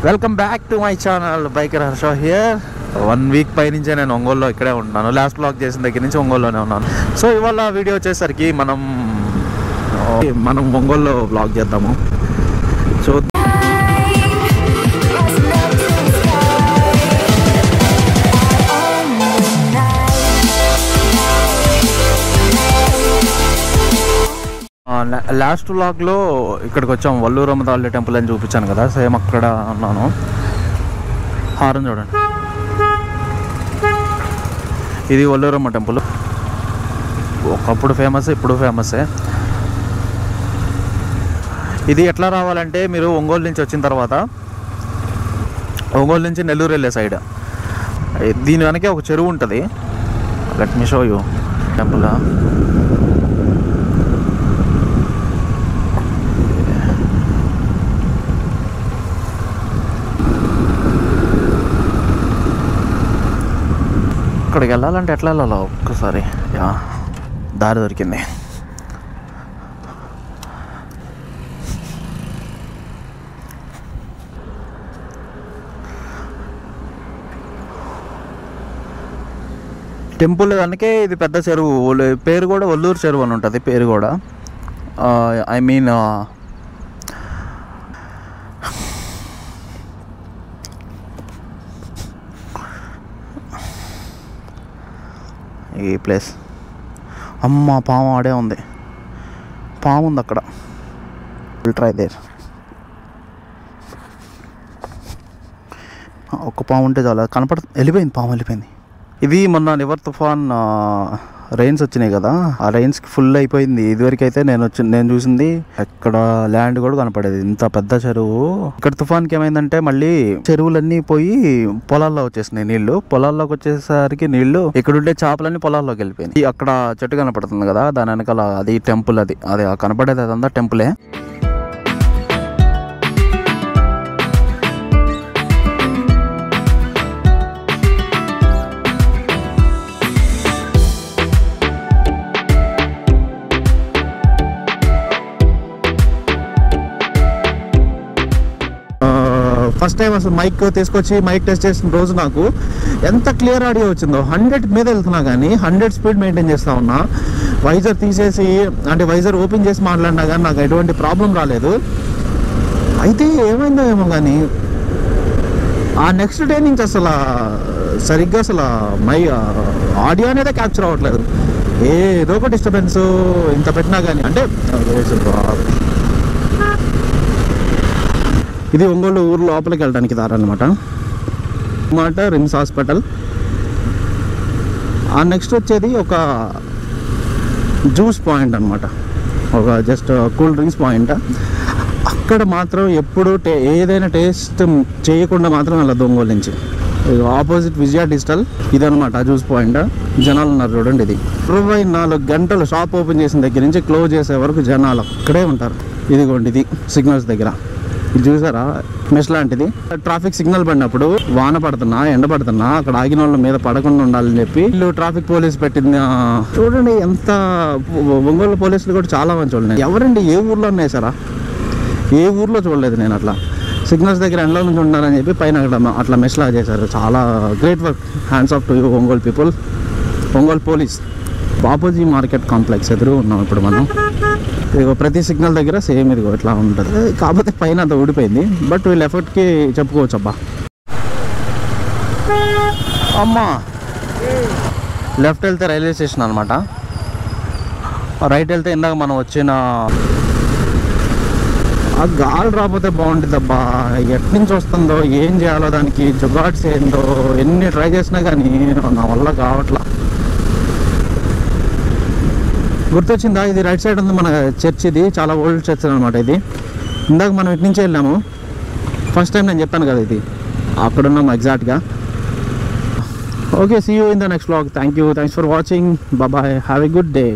Welcome back to my channel biker Harsha here. 1 week పై నుంచే నేను ఒంగోలులో ఇక్కడే ఉంటున్నాను. లాస్ట్ బ్లాగ్ చేసిన దగ్గర నుంచి ఒంగోలులోనే ఉన్నాను. సో ఇవాళ వీడియో వచ్చేసరికి మనం ఒంగోలులో బ్లాగ్ చేద్దాము. సో లాస్ట్ వ్లాగ్లో ఇక్కడికి వచ్చాము. వల్లూరమ్మ తల్లి టెంపుల్ అని చూపించాను కదా, సేమ్ అక్కడ ఉన్నాను. హారం చూడండి, ఇది వల్లూరమ్మ టెంపుల్. ఒకప్పుడు ఫేమస్, ఇప్పుడు ఫేమసే. ఇది ఎట్లా రావాలంటే మీరు ఒంగోలు నుంచి వచ్చిన తర్వాత ఒంగోలు నుంచి నెల్లూరు వెళ్ళే సైడ్ దీని వెనకే ఒక చెరువు ఉంటుంది. Let me show you temple. అక్కడికి వెళ్ళాలంటే ఎట్లా వెళ్ళాలో ఒక్కసారి దారి దొరికింది. టెంపుల్ అందుకే ఇది పెద్ద చెరువు. పేరు కూడా వల్లూరు చెరువు అని ఉంటుంది పేరు కూడా. ఐ మీన్ ఈ ప్లేస్. అమ్మ పాము ఆడే ఉంది, పాము ఉంది అక్కడ. Will try there. ఒక్క పాము ఉంటే చాలా వెళ్ళిపోయింది, పాము వెళ్ళిపోయింది. ఇది మొన్న నివర్ తుఫాన్ రెయిన్స్ వచ్చినాయి కదా, ఆ రెయిన్స్కి ఫుల్ అయిపోయింది. ఇదివరకు అయితే నేను చూసింది ఎక్కడ ల్యాండ్ కూడా కనపడేది. ఇంత పెద్ద చెరువు. ఇక్కడ తుఫాన్కి ఏమైందంటే మళ్ళీ చెరువులన్నీ పోయి పొలాల్లో వచ్చేసినాయి నీళ్లు. పొలాల్లోకి వచ్చేసరికి నీళ్లు ఇక్కడుండే చేపలన్నీ పొలాల్లోకి వెళ్ళిపోయినాయి. అక్కడ చెట్టు కనపడుతుంది కదా, దాని వెనకాల అది టెంపుల్. అది కనపడేది అదంతా టెంపులే. ఫస్ట్ టైం అసలు మైక్ తీసుకొచ్చి మైక్ టెస్ట్ చేసిన రోజు నాకు ఎంత క్లియర్ ఆడియో వచ్చిందో. 100 మీద వెళ్తున్నా కానీ 100 స్పీడ్ మెయింటైన్ చేస్తూ ఉన్నా. వైజర్ తీసేసి అంటే వైజర్ ఓపెన్ చేసి మాట్లాడినా కానీ నాకు ఎటువంటి ప్రాబ్లం రాలేదు. అయితే ఏమైందో ఏమో కానీ ఆ నెక్స్ట్ డే నుంచి అసలు సరిగ్గా అసలు ఆడియో అనేది క్యాప్చర్ అవ్వట్లేదు. ఏదో ఒక డిస్టర్బెన్స్ ఇంత పెట్టినా కానీ. అంటే ఇది ఒంగోలు ఊరు లోపలికి వెళ్ళడానికి దారనమాట. RIMS hospital. ఆ నెక్స్ట్ వచ్చేది ఒక జ్యూస్ పాయింట్ అనమాట, ఒక జస్ట్ కూల్ డ్రింక్స్ పాయింట్. అక్కడ మాత్రం ఎప్పుడు ఏదైనా టేస్ట్ చేయకుండా మాత్రం వెళ్ళదు ఒంగోలు నుంచి. ఆపోజిట్ విజయ డిజిటల్ ఇదనమాట జ్యూస్ పాయింట్. జనాలు ఉన్నారు చూడండి. ఇది 24 గంటలు షాప్ ఓపెన్ చేసిన దగ్గర నుంచి క్లోజ్ చేసే వరకు జనాలు అక్కడే ఉంటారు. ఇదిగోండి, ఇది సిగ్నల్స్ దగ్గర. ఇది చూసారా, మెష్ లాంటిది. ట్రాఫిక్ సిగ్నల్ పడినప్పుడు వాన పడుతున్నా ఎండ పడుతున్నా అక్కడ ఆగిన వాళ్ళ మీద పడకుండా ఉండాలని చెప్పి వీళ్ళు ట్రాఫిక్ పోలీస్ పెట్టింది. చూడండి ఎంత ఒంగోలు పోలీసులు కూడా చాలా మంచి వాళ్ళు. ఎవరండి ఏ ఊర్లో ఉన్నాయి సారా, ఏ ఊర్లో చూడలేదు నేను. అట్లా సిగ్నల్స్ దగ్గర ఎండలో నుంచి ఉండాలని చెప్పి పైన అట్లా మెష్ లాగా చేశారు. చాలా great work. Hands off to you Ongole people. Ongole police. Bapuji market complex ఎదురు ఉన్నాం ఇప్పుడు మనం. ఇదిగో ప్రతి సిగ్నల్ దగ్గర సేమ్ ఇదిగో ఇట్లా ఉంటుంది. కాకపోతే పైన అంత ఊడిపోయింది, బట్ వీళ్ళ ఎఫర్ట్కి చెప్పుకోవచ్చు. అబ్బా అమ్మా. లెఫ్ట్ వెళ్తే రైల్వే స్టేషన్ అనమాట, రైట్ వెళ్తే ఇందాక మనం వచ్చిన ఆ గాలి రాకపోతే బాగుంటుంది. అబ్బా ఎట్నుంచి వస్తుందో ఏం చేయాలో దానికి జుగాడ్స్ ఏందో ఎన్ని ట్రై చేసినా కానీ నా వల్ల కావట్లా. గుర్తొచ్చిందా, ఇది రైట్ సైడ్ ఉంది మన చర్చ్. ఇది చాలా ఓల్డ్ చర్చ్ అనమాట. ఇది ఇందాక మనం ఇటు నుంచే వెళ్ళాము. ఫస్ట్ టైం నేను చెప్పాను కదా, ఇది అక్కడ ఉన్నాము ఎగ్జాక్ట్గా. Okay, see you in the next vlog. Thanks for watching. Bye, have a good day.